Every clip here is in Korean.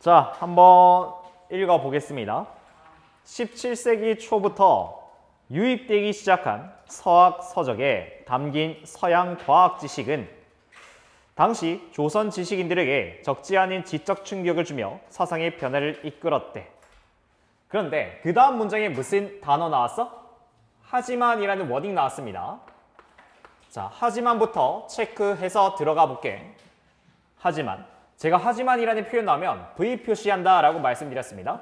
자, 한번 읽어보겠습니다. 17세기 초부터 유입되기 시작한 서학 서적에 담긴 서양 과학 지식은 당시 조선 지식인들에게 적지 않은 지적 충격을 주며 사상의 변화를 이끌었대. 그런데 그 다음 문장에 무슨 단어 나왔어? 하지만이라는 워딩 나왔습니다. 자, 하지만부터 체크해서 들어가 볼게. 하지만. 제가 하지만이라는 표현 나오면 V 표시한다 라고 말씀드렸습니다.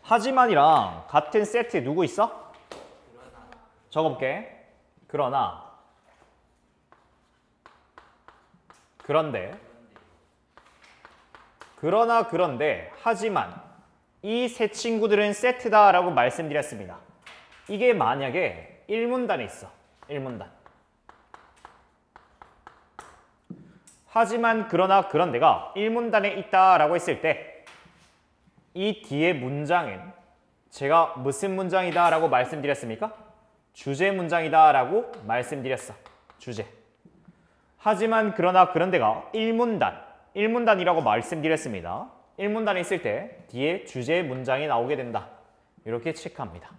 하지만이랑 같은 세트 누구 있어? 적어볼게. 그러나, 그런데, 그러나, 그런데, 하지만 이 세 친구들은 세트다 라고 말씀드렸습니다. 이게 만약에 1문단에 있어. 1문단. 하지만, 그러나, 그런데가 1문단에 있다라고 했을 때 이 뒤에 문장은 제가 무슨 문장이다 라고 말씀드렸습니까? 주제 문장이다 라고 말씀드렸어. 주제. 하지만, 그러나, 그런데가 1문단이라고 말씀드렸습니다. 1문단에 있을 때 뒤에 주제 문장이 나오게 된다. 이렇게 체크합니다.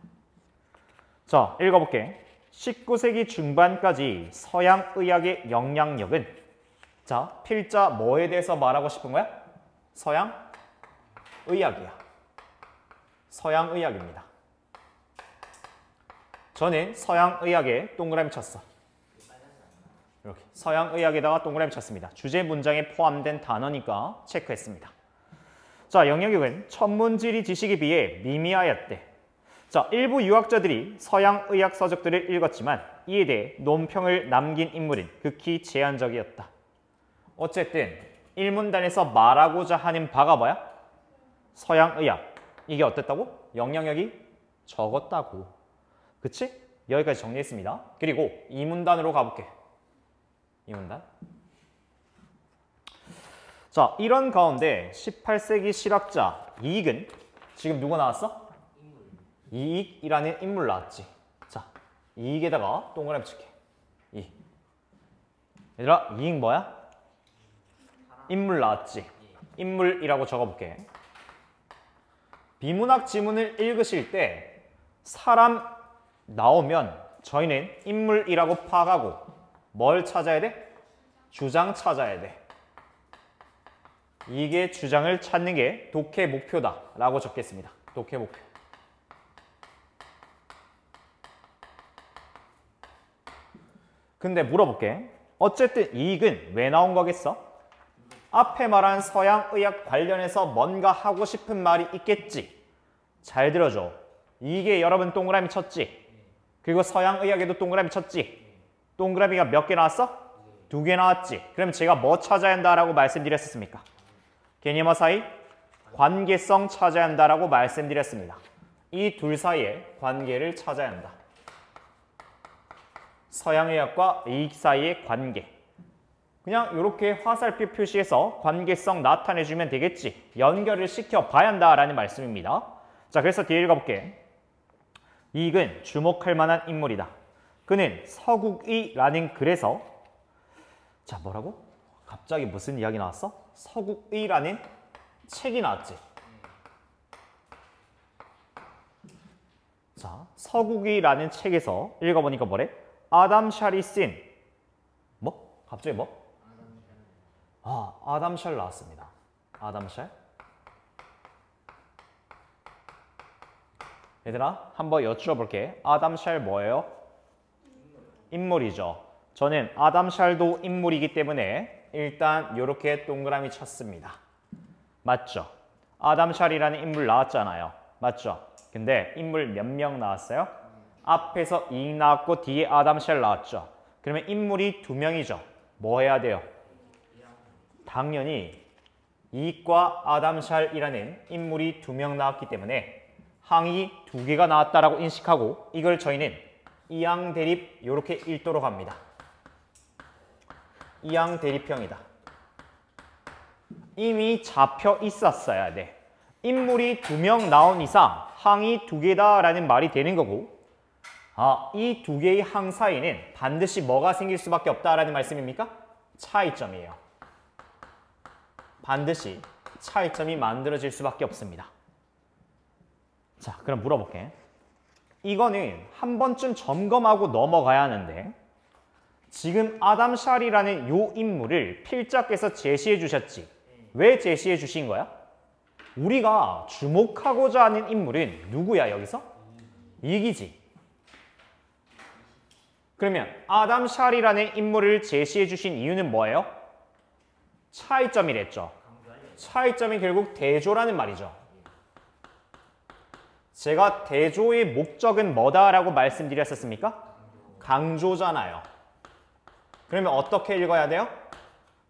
자, 읽어볼게. 19세기 중반까지 서양 의학의 영향력은 자, 필자 뭐에 대해서 말하고 싶은 거야? 서양 의학이야. 서양 의학입니다. 저는 서양 의학에 동그라미 쳤어. 이렇게 서양 의학에다가 동그라미 쳤습니다. 주제 문장에 포함된 단어니까 체크했습니다. 자, 영향력은 천문지리 지식에 비해 미미하였대. 자, 일부 유학자들이 서양 의학 서적들을 읽었지만 이에 대해 논평을 남긴 인물은 극히 제한적이었다. 어쨌든 1문단에서 말하고자 하는 바가 뭐야? 서양 의학. 이게 어땠다고? 영향력이 적었다고. 그치? 여기까지 정리했습니다. 그리고 2문단으로 가볼게. 2문단. 자, 이런 가운데 18세기 실학자 이익은 지금 누가 나왔어? 이익이라는 인물 나왔지. 자, 이익에다가 동그라미 칠게. 이익. 얘들아, 이익 뭐야? 인물 나왔지. 인물이라고 적어볼게. 비문학 지문을 읽으실 때 사람 나오면 저희는 인물이라고 파악하고 뭘 찾아야 돼? 주장 찾아야 돼. 이게 주장을 찾는 게 독해 목표다 라고 적겠습니다. 독해 목표. 근데 물어볼게. 어쨌든 이익은 왜 나온 거겠어? 앞에 말한 서양의학 관련해서 뭔가 하고 싶은 말이 있겠지. 잘 들어줘. 이게 여러분 동그라미 쳤지? 그리고 서양의학에도 동그라미 쳤지? 동그라미가 몇 개 나왔어? 2개 나왔지? 그럼 제가 뭐 찾아야 한다라고 말씀드렸습니까? 개념화 사이 관계성 찾아야 한다라고 말씀드렸습니다. 이 둘 사이의 관계를 찾아야 한다. 서양의학과 이익 사이의 관계. 그냥 이렇게 화살표 표시해서 관계성 나타내주면 되겠지. 연결을 시켜봐야 한다라는 말씀입니다. 자, 그래서 뒤에 읽어볼게. 이익은 주목할 만한 인물이다. 그는 서국의라는 글에서 자, 뭐라고? 갑자기 무슨 이야기 나왔어? 서국의라는 책이 나왔지. 자, 서국의라는 책에서 읽어보니까 뭐래? 아담 샬이 쓴 뭐? 갑자기 뭐? 아담 샬 나왔습니다. 아담 샬. 얘들아, 한번 여쭈어볼게. 아담 샬 뭐예요? 인물이죠. 저는 아담 샬도 인물이기 때문에 일단 이렇게 동그라미 쳤습니다. 맞죠? 아담 샬이라는 인물 나왔잖아요. 맞죠? 근데 인물 몇 명 나왔어요? 앞에서 이익 나왔고 뒤에 아담 샬 나왔죠. 그러면 인물이 2명이죠. 뭐 해야 돼요? 당연히 이익과 아담 샬이라는 인물이 2명 나왔기 때문에 항이 2개가 나왔다라고 인식하고 이걸 저희는 이항 대립 이렇게 읽도록 합니다. 이항 대립형이다. 이미 잡혀 있었어야 돼. 인물이 2명 나온 이상 항이 2개다라는 말이 되는 거고 이 2개의 항 사이는 반드시 뭐가 생길 수밖에 없다라는 말씀입니까? 차이점이에요. 반드시 차이점이 만들어질 수밖에 없습니다. 자, 그럼 물어볼게. 이거는 한 번쯤 점검하고 넘어가야 하는데 지금 아담 샬이라는 요 인물을 필자께서 제시해 주셨지. 왜 제시해 주신 거야? 우리가 주목하고자 하는 인물은 누구야 여기서? 이익이지. 그러면 아담 샬이라는 인물을 제시해 주신 이유는 뭐예요? 차이점이랬죠. 차이점이 결국 대조라는 말이죠. 제가 대조의 목적은 뭐다라고 말씀드렸었습니까? 강조잖아요. 그러면 어떻게 읽어야 돼요?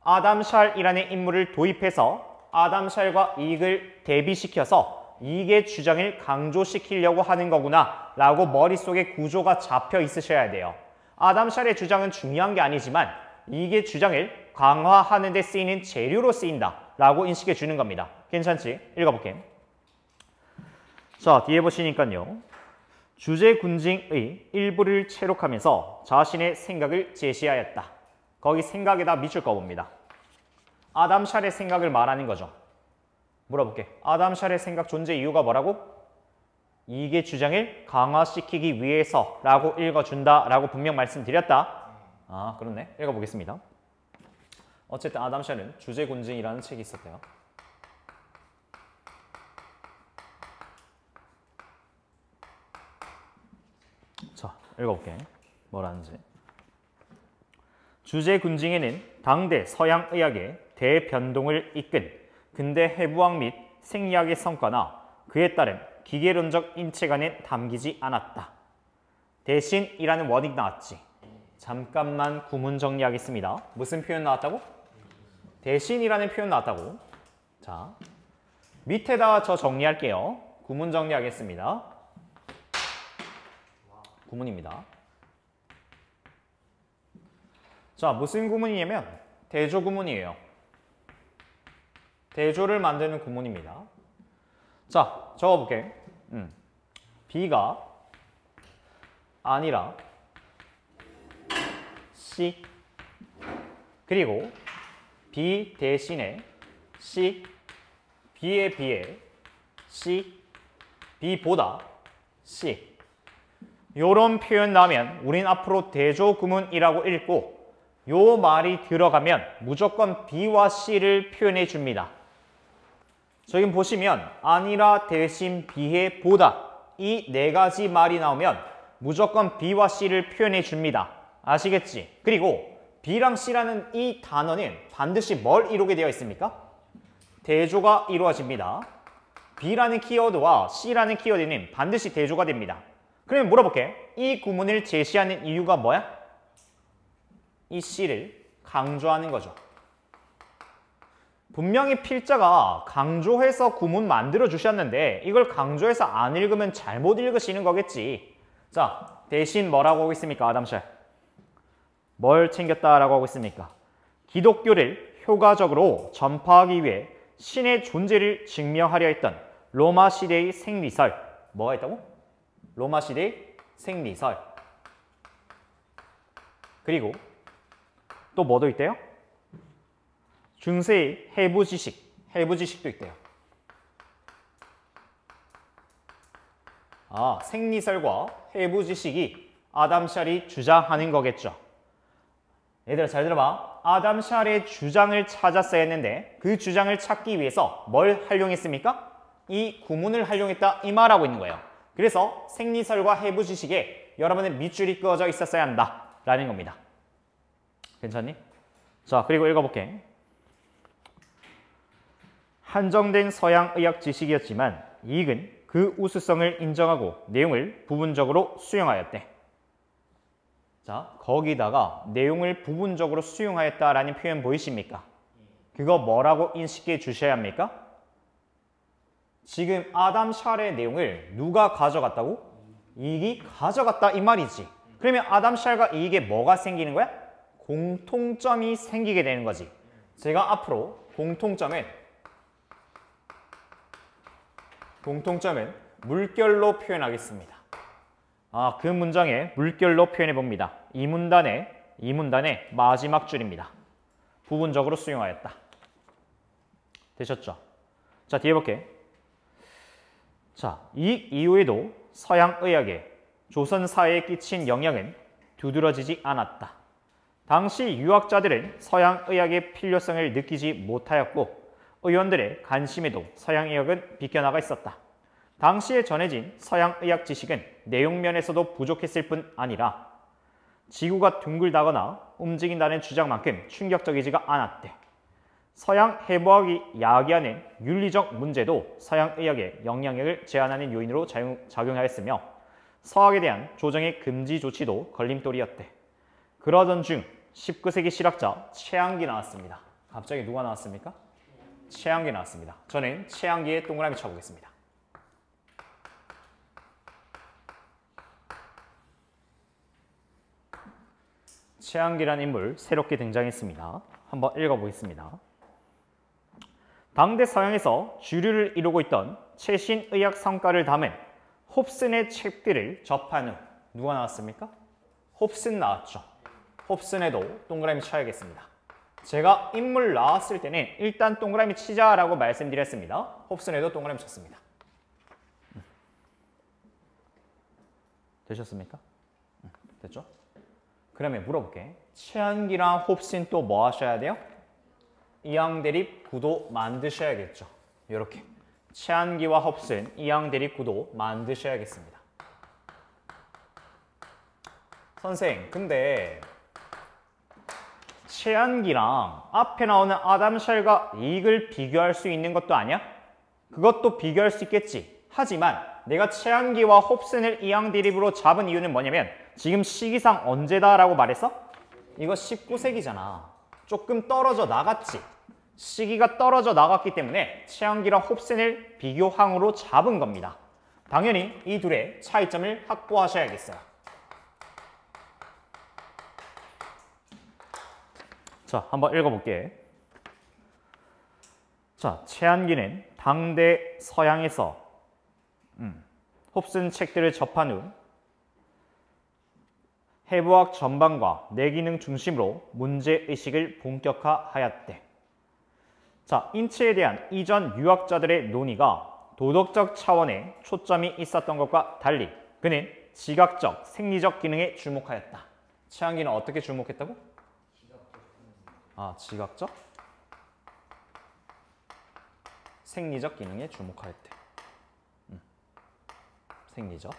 아담 샬이라는 인물을 도입해서 아담 샬과 이익을 대비시켜서 이익의 주장을 강조시키려고 하는 거구나 라고 머릿속에 구조가 잡혀 있으셔야 돼요. 아담 샬의 주장은 중요한 게 아니지만 이익의 주장을 강화하는 데 쓰이는 재료로 쓰인다 라고 인식해 주는 겁니다. 괜찮지? 읽어볼게. 자, 뒤에 보시니까요. 주제 군증의 일부를 채록하면서 자신의 생각을 제시하였다. 거기 생각에다 밑줄 그어봅니다. 아담 샬의 생각을 말하는 거죠. 물어볼게. 아담 샬의 생각 존재 이유가 뭐라고? 이익의 주장을 강화시키기 위해서라고 읽어준다라고 분명 말씀드렸다. 아, 그렇네. 읽어보겠습니다. 어쨌든 아담 샬은 주제 군증이라는 책이 있었대요. 자, 읽어볼게. 뭐라는지. 주제 군증에는 당대 서양의학의 대변동을 이끈 근대 해부학 및 생리학의 성과나 그에 따른 기계론적 인체관에 담기지 않았다. 대신이라는 워딩 나왔지. 잠깐만 구문 정리하겠습니다. 무슨 표현 나왔다고? 대신이라는 표현 나왔다고. 자, 밑에다 저 정리할게요. 구문 정리하겠습니다. 구문입니다. 자, 무슨 구문이냐면 대조 구문이에요. 대조를 만드는 구문입니다. 자, 적어볼게. B가 아니라 C 그리고 B 대신에 C B에 비해 C B보다 C 요런 표현 나오면 우린 앞으로 대조 구문이라고 읽고 요 말이 들어가면 무조건 B와 C를 표현해 줍니다. 저기 보시면 아니라 대신 비해 보다 이 네 가지 말이 나오면 무조건 B와 C를 표현해 줍니다. 아시겠지? 그리고 B랑 C라는 이 단어는 반드시 뭘 이루게 되어 있습니까? 대조가 이루어집니다. B라는 키워드와 C라는 키워드는 반드시 대조가 됩니다. 그러면 물어볼게. 이 구문을 제시하는 이유가 뭐야? 이 C를 강조하는 거죠. 분명히 필자가 강조해서 구문 만들어 주셨는데 이걸 강조해서 안 읽으면 잘못 읽으시는 거겠지. 자, 대신 뭐라고 하고 있습니까? 아담 샬. 뭘 챙겼다라고 하고 있습니까? 기독교를 효과적으로 전파하기 위해 신의 존재를 증명하려 했던 로마 시대의 생리설. 뭐가 있다고? 로마 시대의 생리설. 그리고 또 뭐도 있대요? 중세의 해부 지식, 해부 지식도 있대요. 아, 생리설과 해부 지식이 아담 샬이 주장하는 거겠죠. 얘들아 잘 들어봐. 아담 샬의 주장을 찾았어야 했는데 그 주장을 찾기 위해서 뭘 활용했습니까? 이 구문을 활용했다 이 말하고 있는 거예요. 그래서 생리설과 해부 지식에 여러분의 밑줄이 그어져 있었어야 한다라는 겁니다. 괜찮니? 자, 그리고 읽어볼게. 한정된 서양의학 지식이었지만 이익은 그 우수성을 인정하고 내용을 부분적으로 수용하였대. 자, 거기다가 내용을 부분적으로 수용하였다라는 표현 보이십니까? 그거 뭐라고 인식해 주셔야 합니까? 지금 아담 샬의 내용을 누가 가져갔다고? 이익이 가져갔다 이 말이지. 그러면 아담 샬과 이익에 뭐가 생기는 거야? 공통점이 생기게 되는 거지. 제가 앞으로 공통점은 물결로 표현하겠습니다. 아, 그 문장에 물결로 표현해 봅니다. 이 문단의 마지막 줄입니다. 부분적으로 수용하였다. 되셨죠? 자, 뒤에 볼게. 자, 이 이후에도 서양의학에 조선 사회에 끼친 영향은 두드러지지 않았다. 당시 유학자들은 서양의학의 필요성을 느끼지 못하였고 의원들의 관심에도 서양의학은 비껴나가 있었다. 당시에 전해진 서양의학 지식은 내용면에서도 부족했을 뿐 아니라 지구가 둥글다거나 움직인다는 주장만큼 충격적이지가 않았대. 서양 해부학이 야기하는 윤리적 문제도 서양의학의 영향력을 제한하는 요인으로 작용하였으며 서학에 대한 조정의 금지 조치도 걸림돌이었대. 그러던 중 19세기 실학자 최양기 나왔습니다. 갑자기 누가 나왔습니까? 최양기 나왔습니다. 저는 최양기에 동그라미 쳐보겠습니다. 최양기라는 인물 새롭게 등장했습니다. 한번 읽어보겠습니다. 당대 서양에서 주류를 이루고 있던 최신 의학 성과를 담은 홉슨의 책들을 접한 후 누가 나왔습니까? 홉슨 나왔죠. 홉슨에도 동그라미 쳐야겠습니다. 제가 인물 나왔을 때는 일단 동그라미 치자라고 말씀드렸습니다. 홉슨에도 동그라미 쳤습니다. 되셨습니까? 됐죠? 그러면 물어볼게. 최양기랑 홉슨 또 뭐 하셔야 돼요? 이항대립 구도 만드셔야겠죠. 이렇게 최양기와 홉슨 이항대립 구도 만드셔야겠습니다. 선생, 근데 최양기랑 앞에 나오는 아담쉘과 릭을 비교할 수 있는 것도 아니야? 그것도 비교할 수 있겠지. 하지만 내가 최양기와 홉슨을 이항대립으로 잡은 이유는 뭐냐면 지금 시기상 언제다라고 말했어? 이거 19세기잖아. 조금 떨어져 나갔지. 시기가 떨어져 나갔기 때문에 최양기랑 홉슨을 비교항으로 잡은 겁니다. 당연히 이 둘의 차이점을 확보하셔야겠어요. 자, 한번 읽어볼게. 자, 최양기는 당대 서양에서 홉슨 책들을 접한 후 해부학 전반과 뇌기능 중심으로 문제의식을 본격화하였대. 자, 인체에 대한 이전 유학자들의 논의가 도덕적 차원에 초점이 있었던 것과 달리 그는 지각적, 생리적 기능에 주목하였다. 최양기는 어떻게 주목했다고? 지각적? 생리적 기능에 주목하였대. 생리적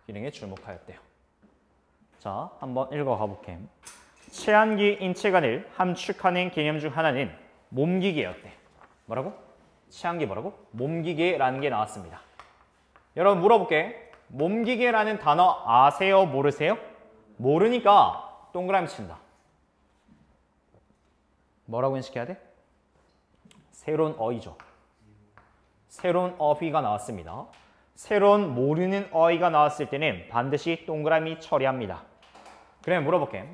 기능에 주목하였대요. 자, 한번 읽어가 볼게. 최양기 인체관을 함축하는 개념 중 하나는 몸기계였대. 뭐라고? 최양기 뭐라고? 몸기계라는 게 나왔습니다. 여러분 물어볼게. 몸기계라는 단어 아세요? 모르세요? 모르니까 동그라미 친다. 뭐라고 인식해야 돼? 새로운 어휘죠. 새로운 어휘가 나왔습니다. 새로운 모르는 어휘가 나왔을 때는 반드시 동그라미 처리합니다. 그러면 물어볼게.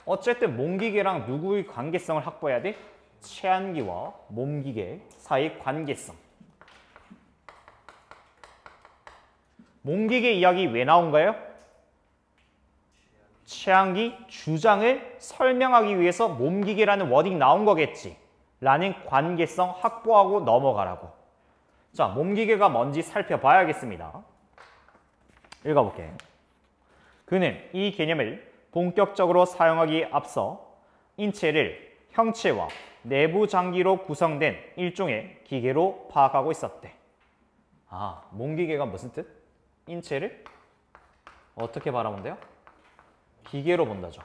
어쨌든 몸기계랑 누구의 관계성을 확보해야 돼? 최양기와 몸기계 사이의 관계성. 몸기계 이야기 왜 나온 거예요? 최양기 주장을 설명하기 위해서 몸기계라는 워딩 나온 거겠지. 라는 관계성 확보하고 넘어가라고. 자, 몸기계가 뭔지 살펴봐야겠습니다. 읽어볼게. 그는 이 개념을 본격적으로 사용하기에 앞서 인체를 형체와 내부 장기로 구성된 일종의 기계로 파악하고 있었대. 몸기계가 무슨 뜻? 인체를 어떻게 바라본대요? 기계로 본다죠.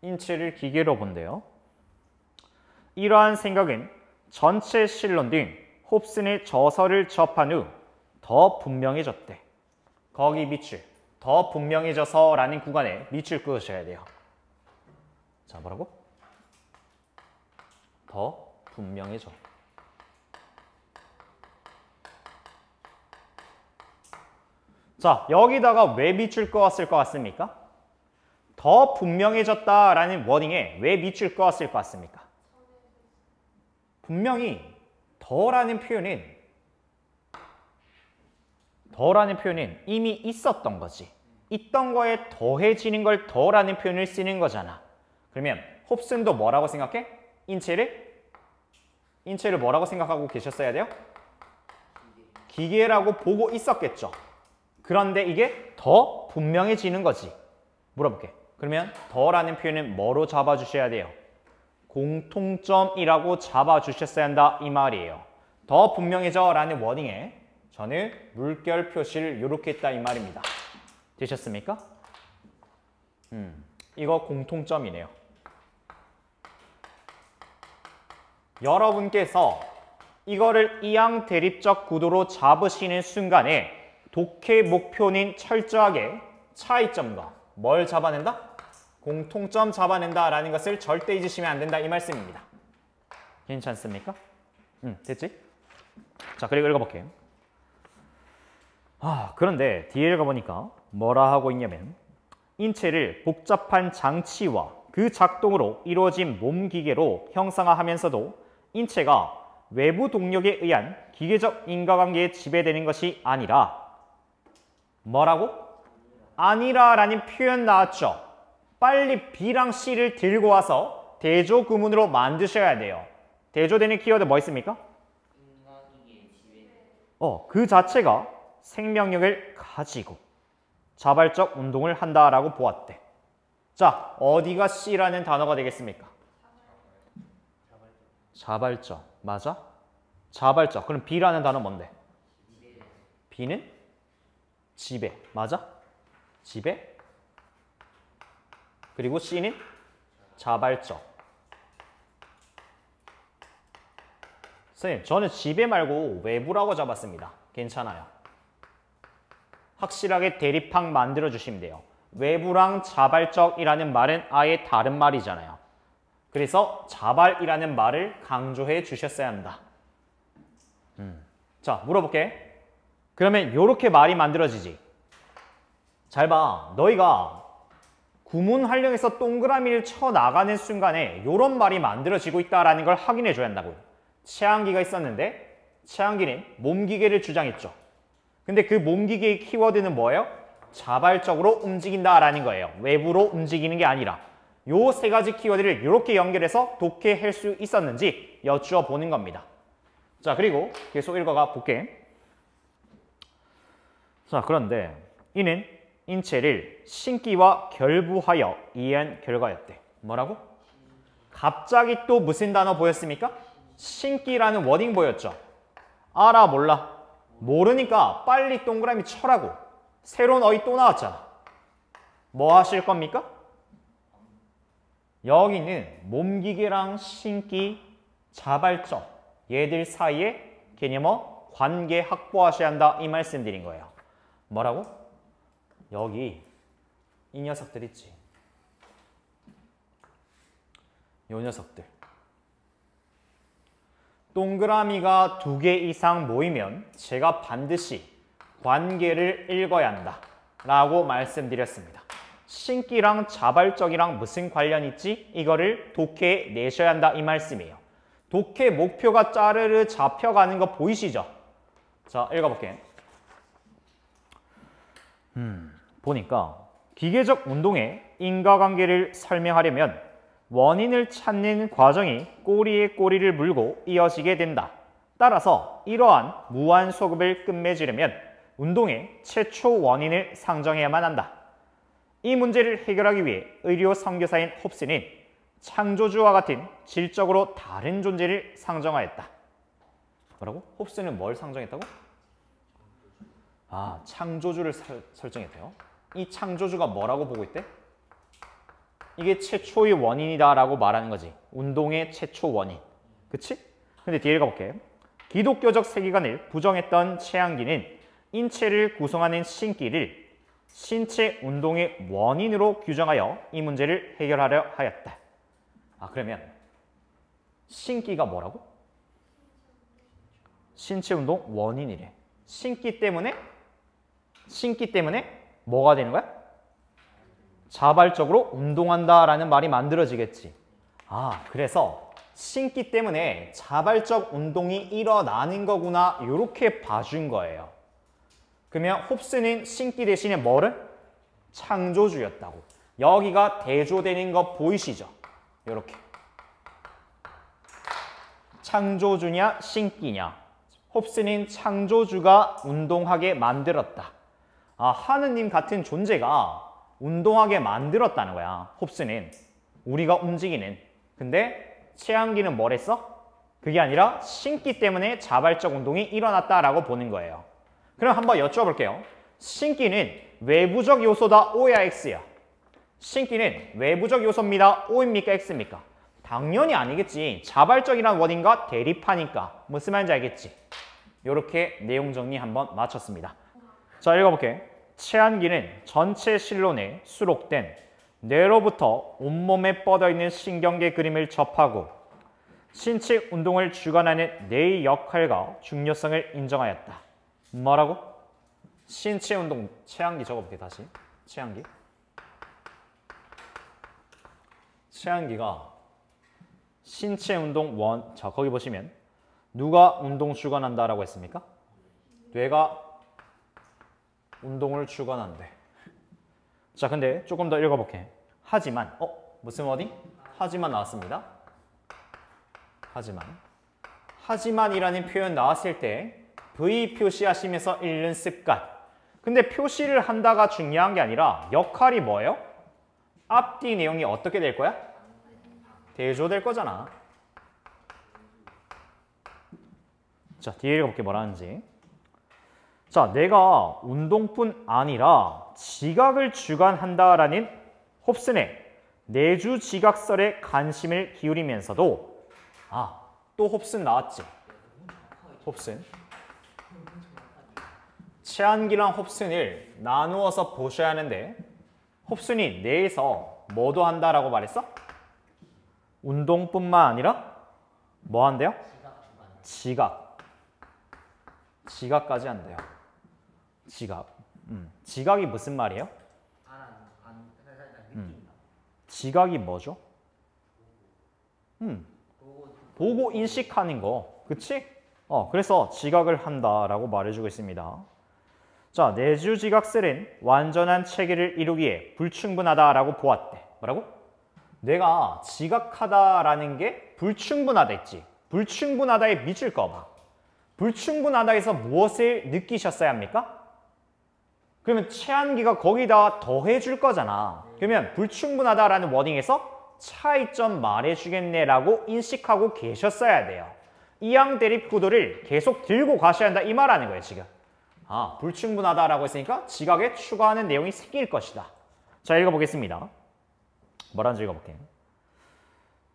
인체를 기계로 본대요. 이러한 생각은 전체 실론 등 홉슨의 저서를 접한 후 더 분명해졌대. 거기 밑줄, 더 분명해져서라는 구간에 밑줄 그으셔야 돼요. 자, 뭐라고? 더 분명해져. 자, 여기다가 왜 밑줄 그었을 것 같습니까? 더 분명해졌다라는 워딩에 왜 밑줄 그었을 것 같습니까? 분명히 더라는 표현은 이미 있었던 거지. 있던 거에 더해지는 걸 더라는 표현을 쓰는 거잖아. 그러면 홉슨도 뭐라고 생각해? 인체를 인체를 뭐라고 생각하고 계셨어야 돼요? 기계라고 보고 있었겠죠. 그런데 이게 더 분명해지는 거지. 물어볼게. 그러면 더라는 표현은 뭐로 잡아주셔야 돼요? 공통점이라고 잡아주셨어야 한다 이 말이에요. 더 분명해져 라는 워딩에 저는 물결 표시를 이렇게 했다 이 말입니다. 되셨습니까? 이거 공통점이네요. 여러분께서 이거를 이항 대립적 구도로 잡으시는 순간에 독해 목표는 철저하게 차이점과 뭘 잡아낸다? 공통점 잡아낸다라는 것을 절대 잊으시면 안 된다 이 말씀입니다. 괜찮습니까? 됐지? 자, 그리고 읽어볼게요. 그런데 뒤에 읽어보니까 뭐라 하고 있냐면 인체를 복잡한 장치와 그 작동으로 이루어진 몸기계로 형상화하면서도 인체가 외부 동력에 의한 기계적 인과관계에 지배되는 것이 아니라 뭐라고? 아니라라는 표현 나왔죠? 빨리 B랑 C를 들고 와서 대조 구문으로 만드셔야 돼요. 대조되는 키워드 뭐 있습니까? 그 자체가 생명력을 가지고 자발적 운동을 한다라고 보았대. 자, 어디가 C라는 단어가 되겠습니까? 자발적. 맞아? 자발적. 그럼 B라는 단어 뭔데? B는 지배. 맞아? 지배. 그리고 C는 자발적. 선생님, 저는 지배 말고 외부라고 잡았습니다. 괜찮아요. 확실하게 대립항 만들어주시면 돼요. 외부랑 자발적이라는 말은 아예 다른 말이잖아요. 그래서 자발이라는 말을 강조해 주셨어야 한다. 자, 물어볼게. 그러면 이렇게 말이 만들어지지. 잘 봐. 너희가 구문 활용해서 동그라미를 쳐나가는 순간에 이런 말이 만들어지고 있다는 걸 확인해 줘야 한다고요. 체항기가 있었는데 체항기는 몸기계를 주장했죠. 근데 그 몸기계의 키워드는 뭐예요? 자발적으로 움직인다라는 거예요. 외부로 움직이는 게 아니라. 요 세 가지 키워드를 이렇게 연결해서 독해할 수 있었는지 여쭈어 보는 겁니다. 자, 그리고 계속 읽어가 볼게. 자, 그런데 이는 인체를 신기와 결부하여 이해한 결과였대. 뭐라고? 갑자기 또 무슨 단어 보였습니까? 신기라는 워딩 보였죠. 알아 몰라? 모르니까 빨리 동그라미 쳐라고. 새로운 어휘 또 나왔잖아. 뭐 하실 겁니까? 여기는 몸기계랑 신기, 자발적 얘들 사이에 개념어 관계 확보하셔야 한다 이 말씀드린 거예요. 뭐라고? 여기 이 녀석들 있지. 요 녀석들. 동그라미가 2개 이상 모이면 제가 반드시 관계를 읽어야 한다 라고 말씀드렸습니다. 신기랑 자발적이랑 무슨 관련이 있지? 이거를 독해에 내셔야 한다 이 말씀이에요. 독해 목표가 짜르르 잡혀가는 거 보이시죠? 자, 읽어볼게. 보니까 기계적 운동의 인과관계를 설명하려면 원인을 찾는 과정이 꼬리에 꼬리를 물고 이어지게 된다. 따라서 이러한 무한 소급을 끝맺으려면 운동의 최초 원인을 상정해야만 한다. 이 문제를 해결하기 위해 의료 선교사인 홉스는 창조주와 같은 질적으로 다른 존재를 상정하였다. 뭐라고? 홉스는 뭘 상정했다고? 창조주를 설정했대요. 이 창조주가 뭐라고 보고 있대? 이게 최초의 원인이다라고 말하는 거지. 운동의 최초 원인. 그치? 근데 뒤에 읽어볼게. 기독교적 세계관을 부정했던 체항기는 인체를 구성하는 신기를 신체 운동의 원인으로 규정하여 이 문제를 해결하려 하였다. 그러면 신기가 뭐라고? 신체 운동 원인이래. 신기 때문에 뭐가 되는 거야? 자발적으로 운동한다라는 말이 만들어지겠지. 그래서 신기 때문에 자발적 운동이 일어나는 거구나 이렇게 봐준 거예요. 그러면 홉스는 신기 대신에 뭐를? 창조주였다고. 여기가 대조되는 거 보이시죠? 이렇게. 창조주냐 신기냐? 홉스는 창조주가 운동하게 만들었다. 아, 하느님 같은 존재가 운동하게 만들었다는 거야. 홉스는 우리가 움직이는. 근데 최한기는 뭐랬어? 그게 아니라 신기 때문에 자발적 운동이 일어났다라고 보는 거예요. 그럼 한번 여쭤볼게요. 신기는 외부적 요소다 O야 X야? 신기는 외부적 요소입니다. O입니까 X입니까? 당연히 아니겠지. 자발적이란 원인과 대립하니까. 무슨 말인지 알겠지? 이렇게 내용 정리 한번 마쳤습니다. 자, 읽어볼게. 체한기는 전체 실론에 수록된 뇌로부터 온몸에 뻗어있는 신경계 그림을 접하고 신체 운동을 주관하는 뇌의 역할과 중요성을 인정하였다. 뭐라고? 신체 운동, 체한기 적어볼게 다시. 체한기. 체한기가 신체 운동 원, 자 거기 보시면 누가 운동 주관한다라고 했습니까? 뇌가 운동을 주관한대. 자, 근데 조금 더 읽어볼게. 하지만, 무슨 워딩? 하지만 나왔습니다. 하지만. 하지만이라는 표현 나왔을 때 V 표시하시면서 읽는 습관. 근데 표시를 한다가 중요한 게 아니라 역할이 뭐예요? 앞뒤 내용이 어떻게 될 거야? 대조될 거잖아. 자, 뒤에 읽어볼게 뭐라 하는지. 자, 내가 운동뿐 아니라 지각을 주관한다라는 홉슨의 내주 지각설에 관심을 기울이면서도 또 홉슨 나왔지. 홉슨. 체한기랑 홉슨을 나누어서 보셔야 하는데 홉슨이 뇌에서 뭐도 한다라고 말했어? 운동뿐만 아니라 뭐 한대요? 지각. 지각까지 한대요. 지각. 지각이 무슨 말이에요? 지각이 뭐죠? 보고 인식하는 거. 그치? 그래서 지각을 한다라고 말해주고 있습니다. 자, 내주 지각셀은 완전한 체계를 이루기에 불충분하다라고 보았대. 뭐라고? 내가 지각하다라는 게 불충분하다 했지. 불충분하다에 밑줄 그어봐. 불충분하다에서 무엇을 느끼셨어야 합니까? 그러면 체한기가 거기다 더해줄 거잖아. 그러면 불충분하다라는 워딩에서 차이점 말해주겠네라고 인식하고 계셨어야 돼요. 이항 대립 구도를 계속 들고 가셔야 한다 이 말하는 거예요 지금. 불충분하다라고 했으니까 지각에 추가하는 내용이 생길 것이다. 자, 읽어보겠습니다. 뭐라는지 읽어볼게요.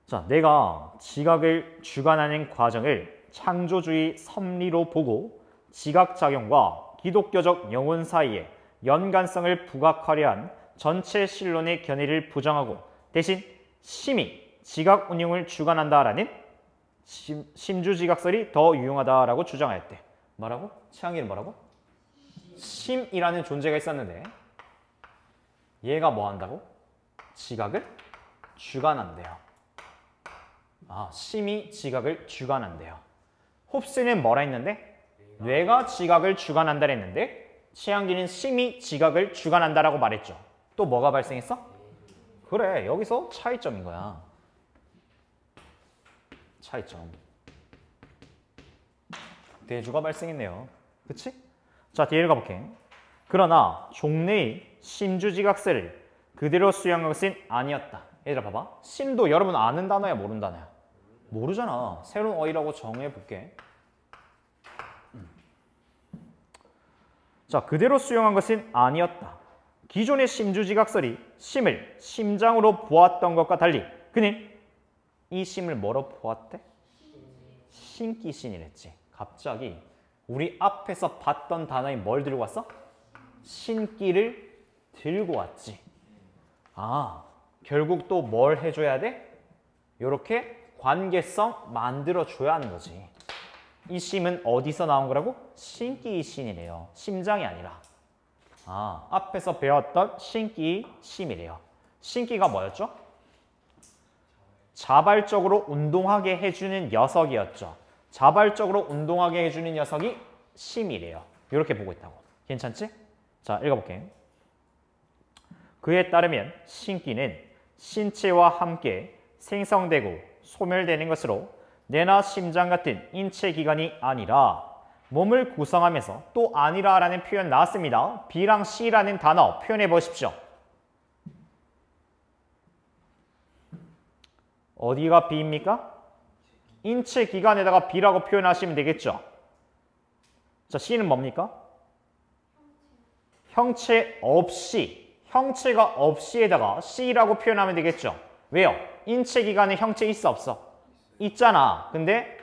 자, 내가 지각을 주관하는 과정을 창조주의 섭리로 보고 지각작용과 기독교적 영혼 사이에 연관성을 부각하려 한 전체 신론의 견해를 부정하고 대신 심히 지각 운용을 주관한다라는 심주지각설이 더 유용하다라고 주장하였대. 뭐라고? 최한기는 뭐라고? 심이라는 존재가 있었는데 얘가 뭐 한다고? 지각을 주관한대요. 심이 지각을 주관한대요. 홉스는 뭐라 했는데? 뇌가 지각을 주관한다 했는데 최한기는 심이 지각을 주관한다라고 말했죠. 또 뭐가 발생했어? 그래, 여기서 차이점인 거야. 차이점. 대조가 발생했네요. 그치? 자, 뒤에 읽어볼게. 그러나 종래의 심주지각설을 그대로 수용한 것은 아니었다. 얘들아 봐봐. 심도 여러분 아는 단어야 모르는 단어야? 모르잖아. 새로운 어휘라고 정해볼게. 자, 그대로 수용한 것은 아니었다. 기존의 심주지각설이 심을 심장으로 보았던 것과 달리 그는 이 심을 뭐로 보았대? 신기신이랬지. 갑자기 우리 앞에서 봤던 단어에 뭘 들고 왔어? 신기를 들고 왔지. 결국 또 뭘 해줘야 돼? 이렇게 관계성 만들어줘야 하는 거지. 이 심은 어디서 나온 거라고? 신기신이래요. 심장이 아니라. 앞에서 배웠던 신기심이래요. 신기가 뭐였죠? 자발적으로 운동하게 해주는 녀석이었죠. 자발적으로 운동하게 해주는 녀석이 심이래요. 이렇게 보고 있다고. 괜찮지? 자, 읽어볼게. 그에 따르면 신기는 신체와 함께 생성되고 소멸되는 것으로 뇌나 심장 같은 인체 기관이 아니라 몸을 구성하면서 또 아니라라는 표현 나왔습니다. B랑 C라는 단어 표현해 보십시오. 어디가 B입니까? 인체 기관에다가 B라고 표현하시면 되겠죠. 자, C는 뭡니까? 형체 없이, 형체가 없이에다가 C라고 표현하면 되겠죠. 왜요? 인체 기관에 형체 있어 없어? 있잖아. 근데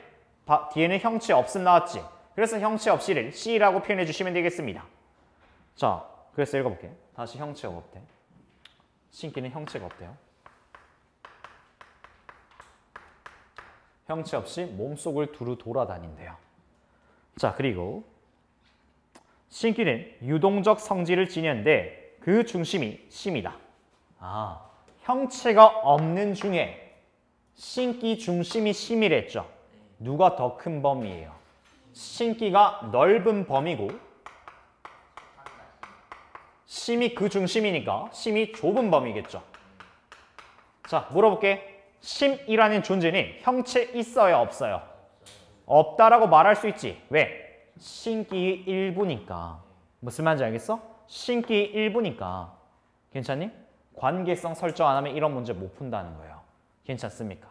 뒤에는 형체 없음 나왔지. 그래서 형체 없이를 C라고 표현해 주시면 되겠습니다. 자, 그래서 읽어볼게요. 다시 형체가 없대. 신기는 형체가 없대요. 형체 없이 몸속을 두루 돌아다닌대요. 자, 그리고 신기는 유동적 성질을 지녔는데 그 중심이 심이다. 아, 형체가 없는 중에 신기 중심이 심이랬죠. 누가 더 큰 범위예요? 신기가 넓은 범위고 심이 그 중심이니까 심이 좁은 범위겠죠. 자, 물어볼게. 심이라는 존재는 형체 있어요, 없어요? 없다라고 말할 수 있지. 왜? 신기의 일부니까. 무슨 말인지 알겠어? 신기의 일부니까. 괜찮니? 관계성 설정 안 하면 이런 문제 못 푼다는 거예요. 괜찮습니까?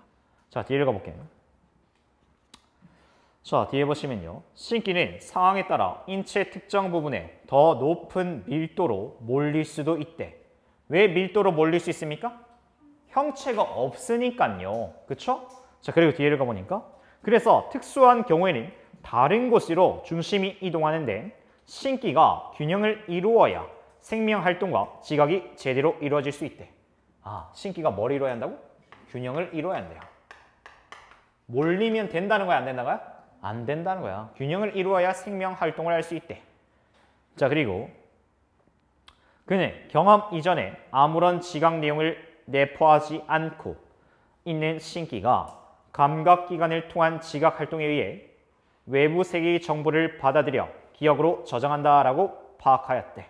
자, 뒤에 읽어볼게요. 자, 뒤에 보시면요. 신기는 상황에 따라 인체 특정 부분에 더 높은 밀도로 몰릴 수도 있대. 왜 밀도로 몰릴 수 있습니까? 형체가 없으니까요. 그쵸? 자, 그리고 뒤에 읽어보니까 그래서 특수한 경우에는 다른 곳으로 중심이 이동하는데 신기가 균형을 이루어야 생명활동과 지각이 제대로 이루어질 수 있대. 아, 신기가 뭘 이루어야 한다고? 균형을 이루어야 한대요. 몰리면 된다는 거야, 안 된다는 거야? 안 된다는 거야. 균형을 이루어야 생명활동을 할 수 있대. 자, 그리고 그는 경험 이전에 아무런 지각 내용을 내포하지 않고 있는 신기가 감각기관을 통한 지각활동에 의해 외부 세계의 정보를 받아들여 기억으로 저장한다라고 파악하였대.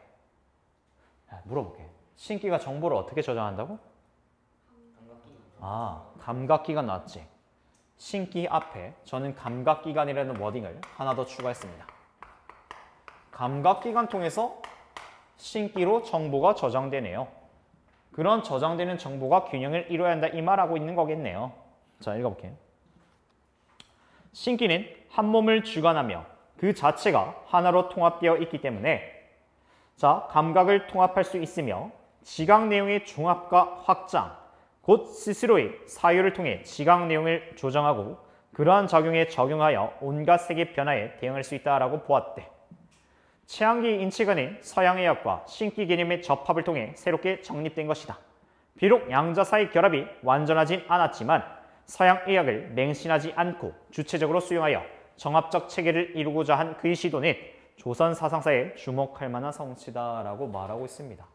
물어볼게. 신기가 정보를 어떻게 저장한다고? 아, 감각기관 나왔지. 신기 앞에 저는 감각기관이라는 워딩을 하나 더 추가했습니다. 감각기관 통해서 신기로 정보가 저장되네요. 그런 저장되는 정보가 균형을 이루어야 한다 이 말하고 있는 거겠네요. 자, 읽어볼게요. 신기는 한 몸을 주관하며 그 자체가 하나로 통합되어 있기 때문에 자, 감각을 통합할 수 있으며 지각 내용의 종합과 확장, 곧 스스로의 사유를 통해 지각 내용을 조정하고 그러한 작용에 적용하여 온갖 세계 변화에 대응할 수 있다라고 보았대. 최한기 인체관은 서양의학과 신기 개념의 접합을 통해 새롭게 정립된 것이다. 비록 양자 사이 결합이 완전하진 않았지만 서양의학을 맹신하지 않고 주체적으로 수용하여 정합적 체계를 이루고자 한 그의 시도는 조선 사상사에 주목할 만한 성취다라고 말하고 있습니다.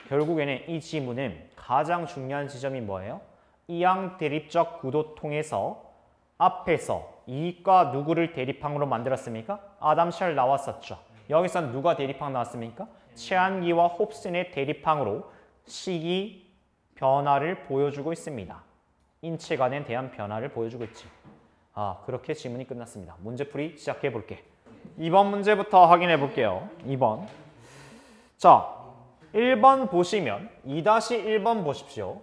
결국에는 이 지문은 가장 중요한 지점이 뭐예요? 이양 대립적 구도 통해서 앞에서 이과 누구를 대립항으로 만들었습니까? 아담 셜 나왔었죠. 여기서 누가 대립항 나왔습니까? 최한기와 홉슨의 대립항으로 시기 변화를 보여주고 있습니다. 인체관에 대한 변화를 보여주고 있지. 아, 그렇게 지문이 끝났습니다. 문제풀이 시작해 볼게. 2번 문제부터 확인해 볼게요. 2번. 자, 1번 보시면 2-1번 보십시오.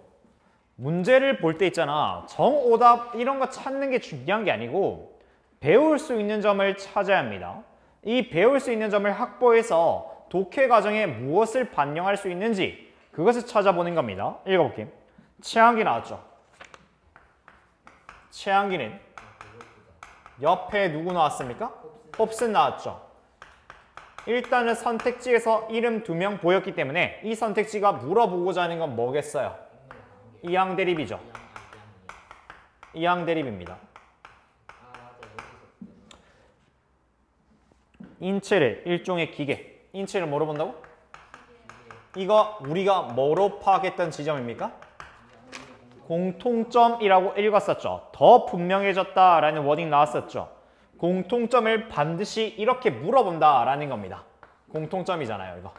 문제를 볼 때 있잖아. 정오답 이런 거 찾는 게 중요한 게 아니고 배울 수 있는 점을 찾아야 합니다. 이 배울 수 있는 점을 확보해서 독해 과정에 무엇을 반영할 수 있는지 그것을 찾아보는 겁니다. 읽어볼게요. 최한기 나왔죠. 최한기는 옆에 누구 나왔습니까? 홉슨 나왔죠. 일단은 선택지에서 이름 2명 보였기 때문에 이 선택지가 물어보고자 하는 건 뭐겠어요? 이항 대립이죠. 이항 대립입니다. 인체를 일종의 기계, 인체를 뭐로 본다고? 이거 우리가 뭐로 파악했던 지점입니까? 공통점이라고 읽었었죠. 더 분명해졌다라는 워딩 나왔었죠. 공통점을 반드시 이렇게 물어본다라는 겁니다. 공통점이잖아요, 이거.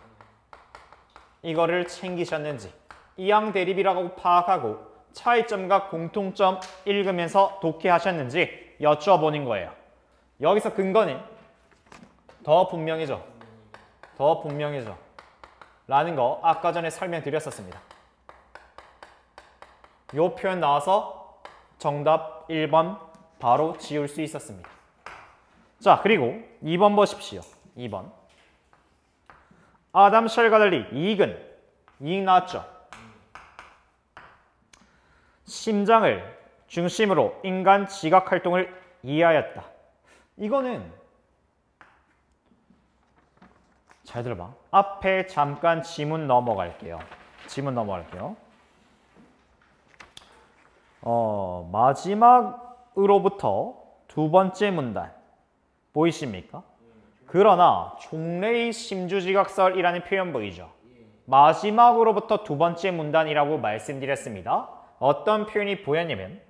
이거를 챙기셨는지. 이항 대립이라고 파악하고 차이점과 공통점 읽으면서 독해하셨는지 여쭤보는 거예요. 여기서 근거는 더 분명해져. 더 분명해져. 라는 거 아까 전에 설명드렸었습니다. 요 표현 나와서 정답 1번 바로 지울 수 있었습니다. 자, 그리고 2번 보십시오. 2번. 아담 쉘과 달리 이익 나왔죠? 심장을 중심으로 인간 지각 활동을 이해하였다. 이거는 잘 들어봐. 앞에 잠깐 지문 넘어갈게요. 마지막으로부터 두 번째 문단 보이십니까? 그러나 종래의 심주지각설이라는 표현 보이죠? 마지막으로부터 두 번째 문단이라고 말씀드렸습니다. 어떤 표현이 보였냐면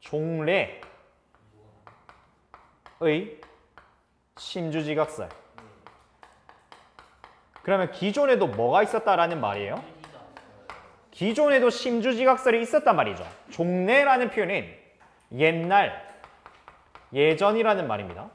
종래의 심주지각설. 그러면 기존에도 뭐가 있었다라는 말이에요? 기존에도 심주지각설이 있었단 말이죠. 종래라는 표현은 옛날, 예전이라는 말입니다.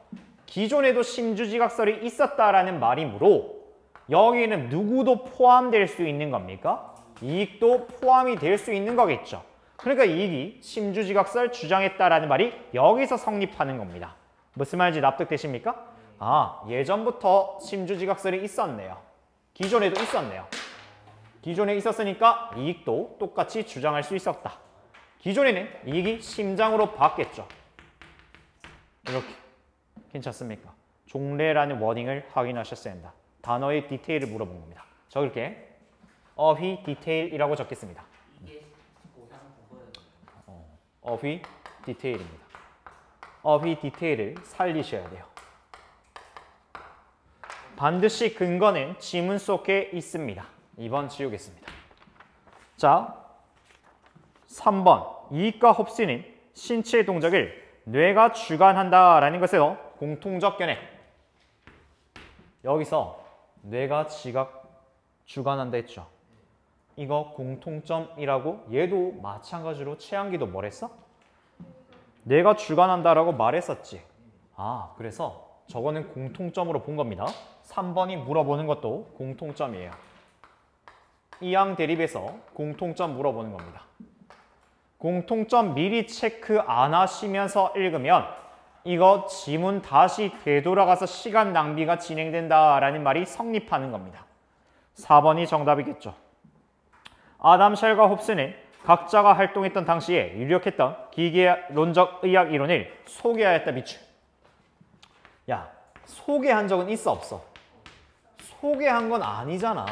기존에도 심주지각설이 있었다라는 말이므로 여기에는 누구도 포함될 수 있는 겁니까? 이익도 포함이 될 수 있는 거겠죠. 그러니까 이익이 심주지각설 주장했다라는 말이 여기서 성립하는 겁니다. 무슨 말인지 납득되십니까? 아, 예전부터 심주지각설이 있었네요. 기존에도 있었네요. 기존에 있었으니까 이익도 똑같이 주장할 수 있었다. 기존에는 이익이 심장으로 바뀌었죠. 이렇게. 괜찮습니까? 종래라는 워딩을 확인하셨어야 한다. 단어의 디테일을 물어본 겁니다. 적을게. 어휘 디테일이라고 적겠습니다. 어휘 디테일입니다. 어휘 디테일을 살리셔야 돼요. 반드시 근거는 지문 속에 있습니다. 2번 지우겠습니다. 자, 3번. 이익과 홉스는 신체의 동작을 뇌가 주관한다라는 것에서 공통적 견해. 여기서 뇌가 주관한다 했죠. 이거 공통점이라고 얘도 마찬가지로 최한기도 뭐랬어? 뇌가 주관한다라고 말했었지. 아, 그래서 저거는 공통점으로 본 겁니다. 3번이 물어보는 것도 공통점이에요. 이항 대립에서 공통점 물어보는 겁니다. 공통점 미리 체크 안 하시면서 읽으면 이거 지문 다시 되돌아가서 시간 낭비가 진행된다라는 말이 성립하는 겁니다. 4번이 정답이겠죠. 아담 쉘과 홉스는 각자가 활동했던 당시에 유력했던 기계론적 의학 이론을 소개하였다 비추. 야, 소개한 적은 있어 없어? 소개한 건 아니잖아.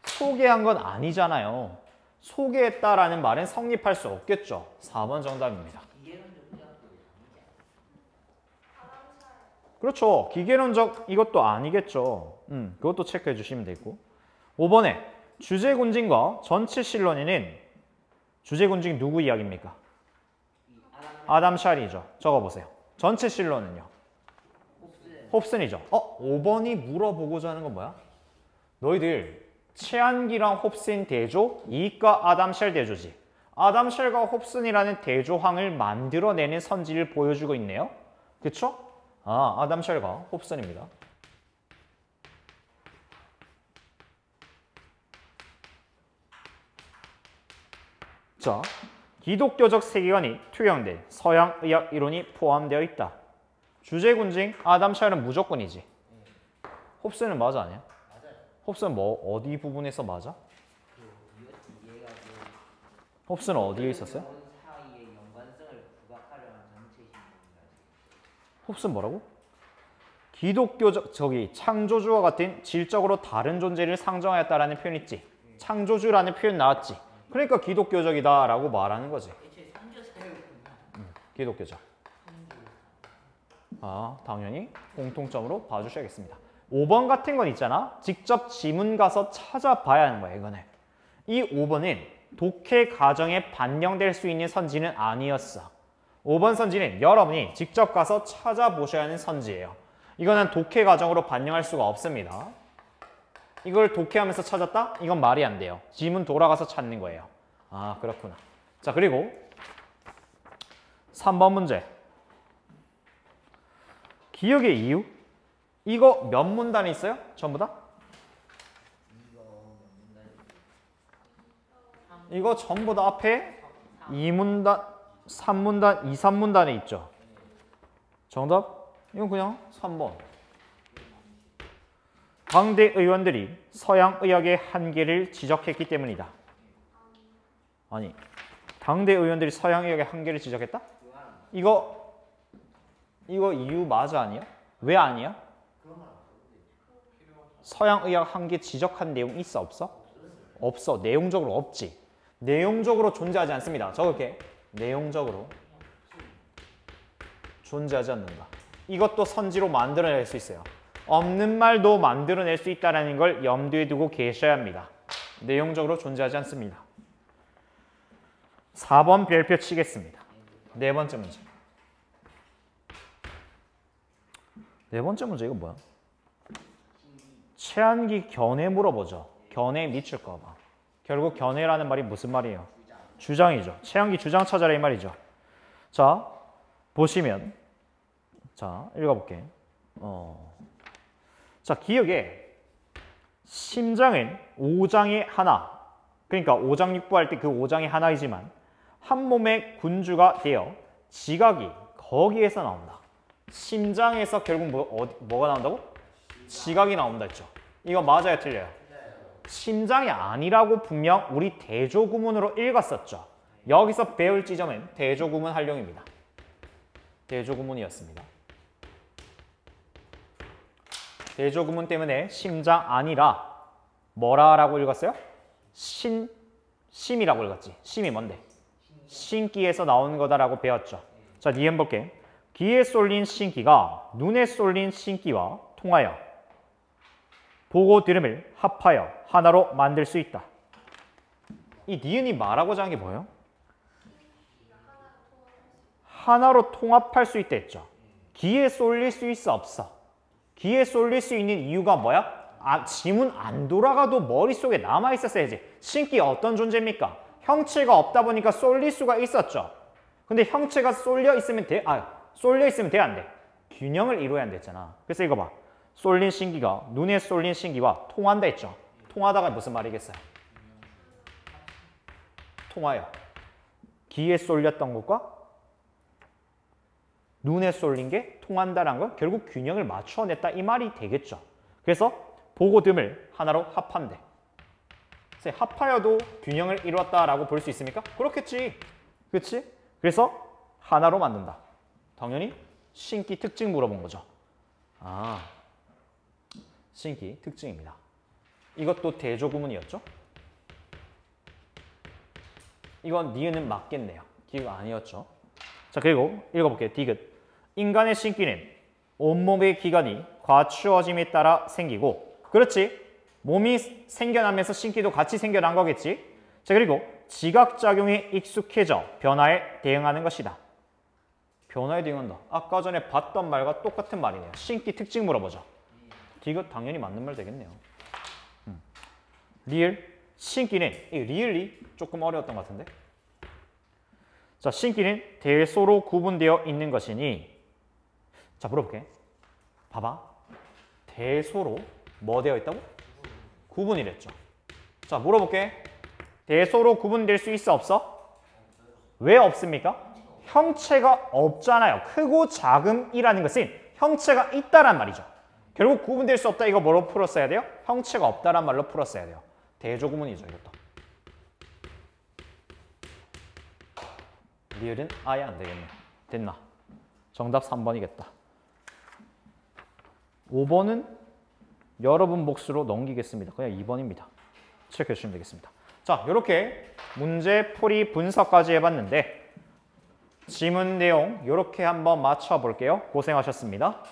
소개한 건 아니잖아요. 소개했다라는 말은 성립할 수 없겠죠. 4번 정답입니다. 그렇죠. 기계론적 이것도 아니겠죠. 그것도 체크해 주시면 되고. 5번에 주제군징과 전체 실론에는 주제군징 누구 이야기입니까? 아담 샬이죠. 적어보세요. 전체 실론은요? 홉슨이죠. 5번이 물어보고자 하는 건 뭐야? 너희들 최한기랑 홉슨 대조, 이익과 아담 샬 대조지. 아담 샬과 홉슨이라는 대조항을 만들어내는 선지를 보여주고 있네요. 그쵸? 아, 아담 샬과 홉슨입니다. 자, 기독교적 세계관이 투영된 서양 의학 이론이 포함되어 있다. 주제군징, 아담 샬은 무조건이지. 홉슨은 맞아 아니야? 맞아요. 홉슨 뭐 어디 부분에서 맞아? 홉슨은 어디에 있었어요? 홉슨 뭐라고? 기독교적 창조주와 같은 질적으로 다른 존재를 상정하였다라는 표현 있지. 창조주라는 표현 나왔지. 그러니까 기독교적이다라고 말하는 거지. 기독교적. 아, 당연히 공통점으로 봐주셔야겠습니다. 5번 같은 건 있잖아. 직접 지문 가서 찾아봐야 하는 거야, 이거는. 이 5번은 독해 과정에 반영될 수 있는 선지는 아니었어. 5번 선지는 여러분이 직접 가서 찾아보셔야 하는 선지예요. 이거는 독해 과정으로 반영할 수가 없습니다. 이걸 독해하면서 찾았다? 이건 말이 안 돼요. 지문 돌아가서 찾는 거예요. 아, 그렇구나. 자, 그리고 3번 문제. 기역의 이유? 이거 몇 문단이 있어요? 전부 다? 이거 전부 다 앞에 2문단, 3문단, 2, 3문단에 있죠. 정답? 이건 그냥 3번. 당대 의원들이 서양 의학의 한계를 지적했기 때문이다. 아니, 당대 의원들이 서양 의학의 한계를 지적했다? 이거 이유 맞아 아니야? 왜 아니야? 서양 의학 한계 지적한 내용 있어 없어? 없어. 내용적으로 없지. 내용적으로 존재하지 않습니다. 적을게. 내용적으로 존재하지 않는다. 이것도 선지로 만들어낼 수 있어요. 없는 말도 만들어낼 수 있다는 걸 염두에 두고 계셔야 합니다. 내용적으로 존재하지 않습니다. 4번 별표 치겠습니다. 네 번째 문제. 네 번째 문제 이거 뭐야? 최한기 견해 물어보죠. 견해에 미칠까 봐. 결국 견해라는 말이 무슨 말이에요? 주장이죠. 최한기 주장 찾아라 이 말이죠. 자, 보시면 자, 읽어볼게. 자, 기역에 심장은 5장의 하나. 그러니까 5장육부 할 때 그 5장의 하나이지만 한 몸의 군주가 되어 지각이 거기에서 나온다. 심장에서 결국 뭐가 나온다고? 지각이 나온다 했죠. 이거 맞아요, 틀려요? 심장이 아니라고 분명 우리 대조구문으로 읽었었죠. 여기서 배울 지점은 대조구문 활용입니다. 대조구문이었습니다. 대조구문 때문에 심장 아니라 뭐라라고 읽었어요? 심이라고 읽었지. 심이 뭔데? 신기에서 나온 거다라고 배웠죠. 자, 니은 볼게. 귀에 쏠린 신기가 눈에 쏠린 신기와 통하여 보고 들음을 합하여 하나로 만들 수 있다. 이 니은이 말하고자 하는 게 뭐예요? 하나로 통합할 수 있다 했죠. 귀에 쏠릴 수 있어 없어? 귀에 쏠릴 수 있는 이유가 뭐야? 지문 안 돌아가도 머릿속에 남아있었어야지. 신기 어떤 존재입니까? 형체가 없다 보니까 쏠릴 수가 있었죠. 근데 형체가 쏠려 있으면 돼? 쏠려 있으면 돼, 안 돼? 균형을 이루어야 안 됐잖아. 그래서 이거 봐. 쏠린 신기가 눈에 쏠린 신기와 통한다 했죠. 통하다가 무슨 말이겠어요? 통하여. 귀에 쏠렸던 것과 눈에 쏠린 게 통한다는 건 결국 균형을 맞춰냈다 이 말이 되겠죠. 그래서 보고 듬을 하나로 합한대. 합하여도 균형을 이루었다라고 볼 수 있습니까? 그렇겠지. 그렇지? 그래서 하나로 만든다. 당연히 신기 특징 물어본 거죠. 신기 특징입니다. 이것도 대조구문이었죠? 이건 니은은 맞겠네요. 디귿 아니었죠. 자, 그리고 읽어볼게요. 디귿. 인간의 신기는 온몸의 기관이 과추어짐에 따라 생기고, 그렇지? 몸이 생겨나면서 신기도 같이 생겨난 거겠지? 자, 그리고 지각작용에 익숙해져 변화에 대응하는 것이다. 변화에 대응한다. 아까 전에 봤던 말과 똑같은 말이네요. 신기 특징 물어보죠. 디귿 당연히 맞는 말 되겠네요. 리을. 신기는 리을이 조금 어려웠던 것 같은데. 자, 신기는 대소로 구분되어 있는 것이니, 자, 물어볼게. 봐봐. 대소로 뭐 되어 있다고? 구분이랬죠. 자, 물어볼게. 대소로 구분될 수 있어 없어? 왜 없습니까? 형체가 없잖아요. 크고 작음이라는 것은 형체가 있다란 말이죠. 결국 구분될 수 없다. 이거 뭐로 풀었어야 돼요? 형체가 없다란 말로 풀었어야 돼요. 대조구문이죠, 이것도. 리을은 아예 안 되겠네. 됐나? 정답 3번이겠다. 5번은 여러분 몫으로 넘기겠습니다. 그냥 2번입니다. 체크해 주시면 되겠습니다. 자, 이렇게 문제풀이 분석까지 해봤는데 지문 내용 이렇게 한번 맞춰볼게요. 고생하셨습니다.